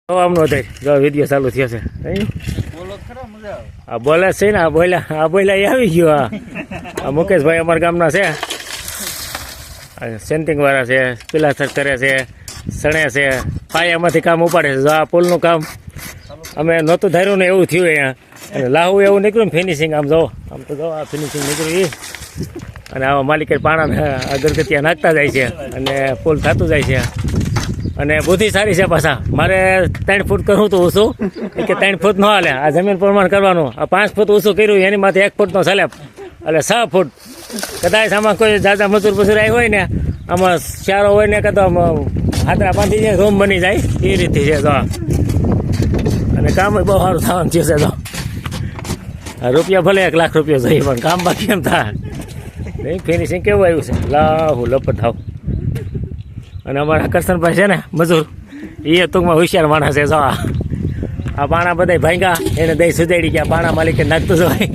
આમનો થાય જો વિડીયો ચાલુ થયો છે આ બોલે છે ને આ બોલ્યા એ આવી ગયો આ મુકેશભાઈ અમારા ગામના છે સેન્ટિંગ વાળા છે પિલાસર કરે છે સણે છે પાયામાંથી કામ ઉપાડે છે જો આ પુલનું કામ અમે નહોતું ધાર્યું ને એવું થયું અહીંયા અને લાહુ એવું નીકળ્યું ને ફિનિશિંગ આમ જો આમ તો જો આ ફિનિશિંગ નીકળ્યું અને આવા માલિકે પાણા અગરબત્તિયા નાખતા જાય છે અને પુલ થતું જાય છે અને બુદ્ધિ સારી છે પાછા મારે 3 ફૂટ કરવું તો ઓછું કે 3 ફૂટ ન હાલે આ જમીન પ્રમાણ કરવાનું આ 5 ફૂટ ઓછું કર્યું એની માથે 1 ફૂટનો સ્લેબ એટલે 6 ફૂટ કદાચ આમાં કોઈ દાદા મજૂર આવી હોય ને આમાં ચારો હોય ને કદાચ હાથરા બાંધી જાય રૂમ બની જાય એ રીતે છે તો અને કામ બહુ સારું થવાનું છે તો રૂપિયા ભલે 1 લાખ રૂપિયા જોઈએ પણ કામ બાકી એમ થાય નહીં ફિનિશિંગ કેવું આવ્યું છે લાહુ લપટ થાવ અને અમારા કરશનભાઈ છે ને મજૂર એ ટૂંકમાં હોશિયાર માણસ છે જો આ પાણા બધા ભાંગા એને દહીં સુધાડી ગયા પાણા માલિકે નાખતું જ હોય